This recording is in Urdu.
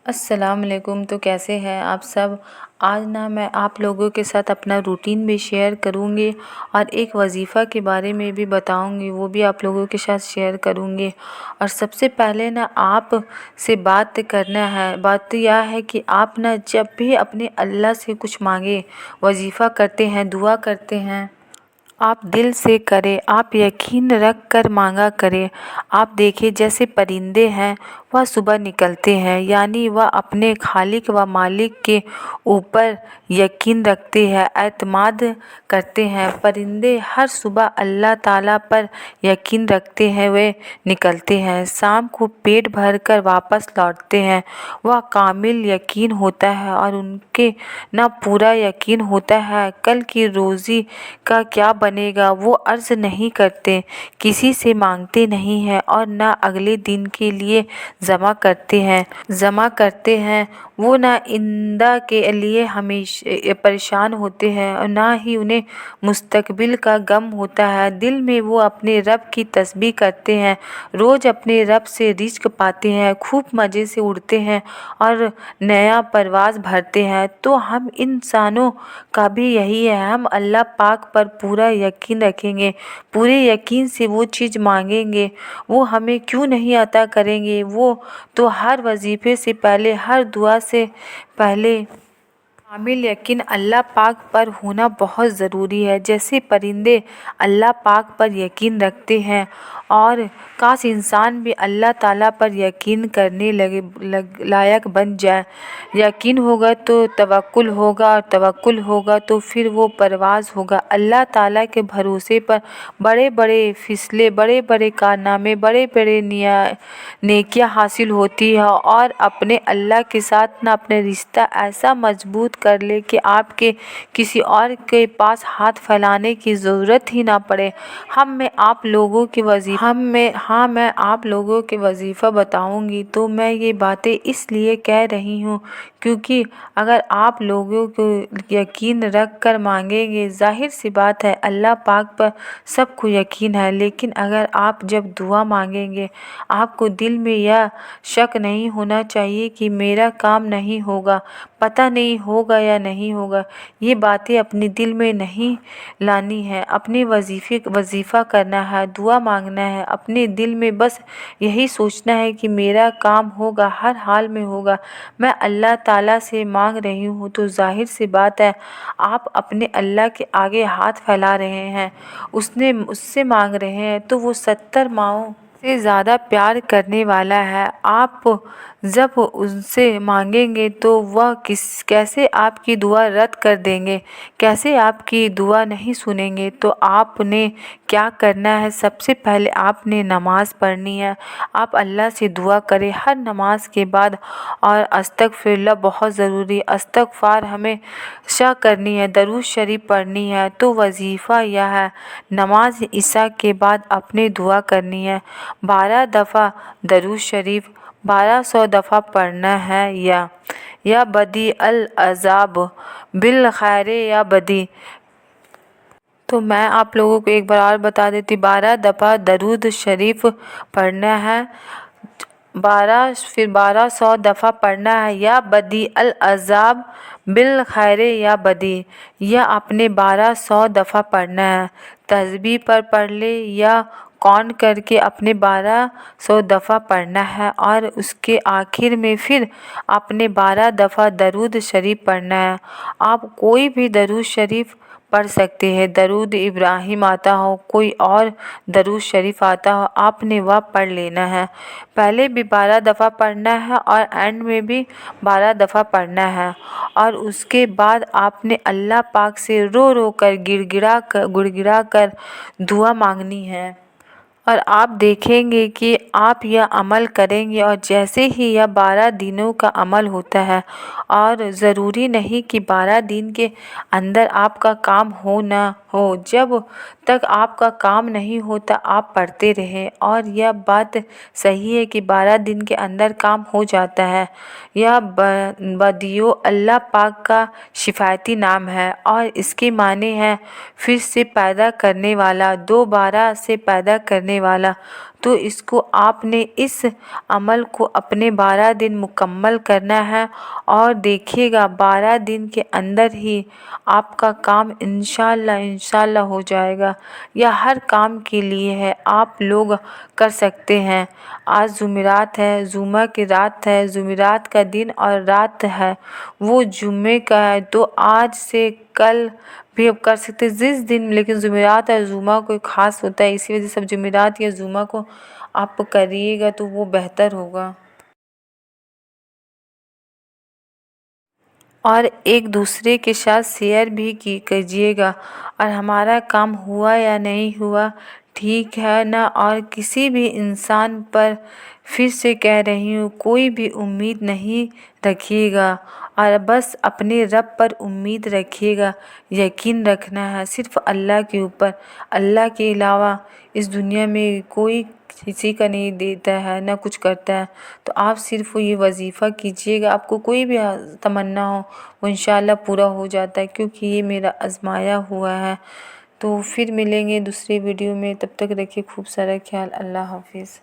السلام علیکم۔ تو کیسے ہیں آپ سب؟ آج میں آپ لوگوں کے ساتھ اپنا روٹین بھی شیئر کروں گی اور ایک وظیفہ کے بارے میں بھی بتاؤں گی، وہ بھی آپ لوگوں کے ساتھ شیئر کروں گی۔ اور سب سے پہلے آپ سے بات کرنا ہے، بات یہ ہے کہ آپ جب بھی اپنے اللہ سے کچھ مانگے، وظیفہ کرتے ہیں، دعا کرتے ہیں، آپ دل سے کریں، آپ یقین رکھ کر مانگا کریں۔ آپ دیکھیں جیسے پرندے ہیں، وہ صبح نکلتے ہیں، یعنی وہ اپنے خالق و مالک کے اوپر یقین رکھتے ہیں، اعتماد کرتے ہیں۔ پرندے ہر صبح اللہ تعالیٰ پر یقین رکھتے ہیں، وہ نکلتے ہیں، شام کو پیٹ بھر کر واپس لوٹتے ہیں۔ وہ کامل یقین ہوتا ہے اور ان کے پورا یقین ہوتا ہے کل کی روزی کا کیا بنے گا۔ وہ عرض نہیں کرتے، کسی سے مانگتے نہیں ہیں اور نہ اگلے دن کے لیے جمع کرتے ہیں۔ وہ نہ آئندہ کے لیے ہمیشہ پریشان ہوتے ہیں اور نہ ہی انہیں مستقبل کا غم ہوتا ہے۔ دل میں وہ اپنے رب کی تسبیح کرتے ہیں، روز اپنے رب سے رزق پاتے ہیں، خوب مزے سے اڑتے ہیں اور نیا پرواز بھرتے ہیں۔ تو ہم انسانوں کا بھی یہی ہے، ہم اللہ پاک پر پورا یقین رکھیں گے، پورے یقین سے وہ چیز مانگیں گے، وہ ہمیں کیوں نہیں عطا کریں گے۔ وہ تو ہر وظیفے سے پہلے، ہر دعا سے پہلے کامل یقین اللہ پاک پر ہونا بہت ضروری ہے۔ جیسے پرندے اللہ پاک پر یقین رکھتے ہیں، اور کاش انسان بھی اللہ تعالیٰ پر یقین کرنے لائق بن جائے۔ یقین ہوگا تو توکل ہوگا، اور توکل ہوگا تو پھر وہ پرواز ہوگا۔ اللہ تعالیٰ کے بھروسے پر بڑے بڑے فیصلے، بڑے بڑے کارنامے، بڑے بڑے نیکیاں حاصل ہوتی ہیں، اور اپنے اللہ کے ساتھ اپنے رشتہ ایسا مضبوط کر لے کہ آپ کے کسی اور کے پاس ہاتھ پھیلانے کی ضرورت ہی نہ پڑے۔ میں آپ لوگوں کے وظیفہ بتاؤں گی تو میں یہ باتیں اس لیے کہہ رہی ہوں کیونکہ اگر آپ لوگوں کو یقین رکھ کر مانگیں گے، ظاہر سی بات ہے اللہ پاک پر سب کو یقین ہے، لیکن اگر آپ جب دعا مانگیں گے، آپ کو دل میں یہ شک نہیں ہونا چاہیے کہ میرا کام نہیں ہوگا، پتہ نہیں ہوگا یا نہیں ہوگا۔ یہ باتیں اپنے دل میں نہیں لانی ہے، اپنے وظیفہ کرنا ہے، دعا مانگنا ہے، اپنے دل میں بس یہی سوچنا ہے کہ میرا کام ہوگا، ہر حال میں ہوگا۔ میں اللہ تعالیٰ سے مانگ رہی ہوں تو ظاہر سی بات ہے آپ اپنے اللہ کے آگے ہاتھ پھیلا رہے ہیں، اس سے مانگ رہے ہیں، تو وہ 70 ماؤں سے زیادہ پیار کرنے والا ہے۔ آپ جب ان سے مانگیں گے تو وہ کیسے آپ کی دعا رد کر دیں گے، کیسے آپ کی دعا نہیں سنیں گے۔ تو آپ نے کیا کرنا ہے؟ سب سے پہلے آپ نے نماز پڑھنی ہے، آپ اللہ سے دعا کریں ہر نماز کے بعد، اور استغفراللہ بہت ضروری، استغفار ہمیشہ کرنی ہے، درود شریف پڑھنی ہے۔ تو وظیفہ یہ ہے، نماز عشاء کے بعد اپنے دعا کرنی ہے، 12 دفعہ درود شریف 1200 دفعہ پڑھنا ہے، یا بدی العذاب بالخیر یا بدی۔ تو میں آپ لوگوں کو ایک بار اور بتا دیتی، 12 دفعہ درود شریف پڑھنا ہے، پھر 1200 دفعہ پڑھنا ہے، یا بدی العذاب بالخیر یا بدی، یا اپنے 1200 دفعہ پڑھنا ہے۔ تسبیح پر پڑھ لے یا کون کر کے اپنے 1200 دفعہ پڑھنا ہے، اور اس کے آخر میں پھر اپنے 12 دفعہ درود شریف پڑھنا ہے۔ آپ کوئی بھی درود شریف پڑھ سکتے ہیں، درود ابراہیم آتا ہو، کوئی اور درود شریف آتا ہو، آپ نے وہ پڑھ لینا ہے۔ پہلے بھی 12 دفعہ پڑھنا ہے اور اینڈ میں بھی 12 دفعہ پڑھنا ہے، اور اس کے بعد آپ نے اللہ پاک سے رو رو کر گڑ گڑا کر دعا مانگنی ہے۔ اور آپ دیکھیں گے کہ آپ یہ عمل کریں گے، اور جیسے ہی یہ 12 دنوں کا عمل ہوتا ہے، اور ضروری نہیں کہ 12 دن کے اندر آپ کا کام ہو نہ ہو، جب تک آپ کا کام نہیں ہوتا آپ پڑھتے رہیں، اور یہ بات صحیح ہے کہ 12 دن کے اندر کام ہو جاتا ہے۔ یہ بدیو اللہ پاک کا شفاعتی نام ہے، اور اس کے معنی ہے پھر سے پیدا کرنے والا، دوبارہ سے پیدا کرنے والا۔ تو اس کو آپ نے اس عمل کو اپنے 12 دن مکمل کرنا ہے، اور دیکھیے گا 12 دن کے اندر ہی آپ کا کام انشاءاللہ ہو جائے گا۔ یہ ہر کام کے لیے ہے، آپ لوگ کر سکتے ہیں۔ آج جمعرات ہے، جمعہ کی رات ہے، جمعرات کا دن اور رات ہے، وہ جمعے کا ہے، تو آج سے کل بھی آپ کر سکتے ہیں جس دن، لیکن جمعرات اور جمعہ کوئی خاص ہوتا ہے، اسی وجہ سے جمعرات یا جمعہ کو آپ کریے گا تو وہ بہتر ہوگا۔ اور ایک دوسرے کے ساتھ شیئر بھی کیجیے گا، اور ہمارا کام ہوا یا نہیں ہوا، ٹھیک ہے نا۔ اور کسی بھی انسان پر پھر سے کہہ رہی ہوں، کوئی بھی امید نہیں رکھیے گا، اور بس اپنے رب پر امید رکھیے گا، یقین رکھنا ہے صرف اللہ کے اوپر۔ اللہ کے علاوہ اس دنیا میں کوئی کسی کا نہیں دیتا ہے نہ کچھ کرتا ہے، تو آپ صرف یہ وظیفہ کیجیے گا۔ آپ کو کوئی بھی تمنا ہو وہ انشاءاللہ پورا ہو جاتا ہے، کیونکہ یہ میرا آزمایا ہوا ہے۔ تو پھر ملیں گے دوسری ویڈیو میں، تب تک رکھیے خوب سارا خیال۔ اللہ حافظ۔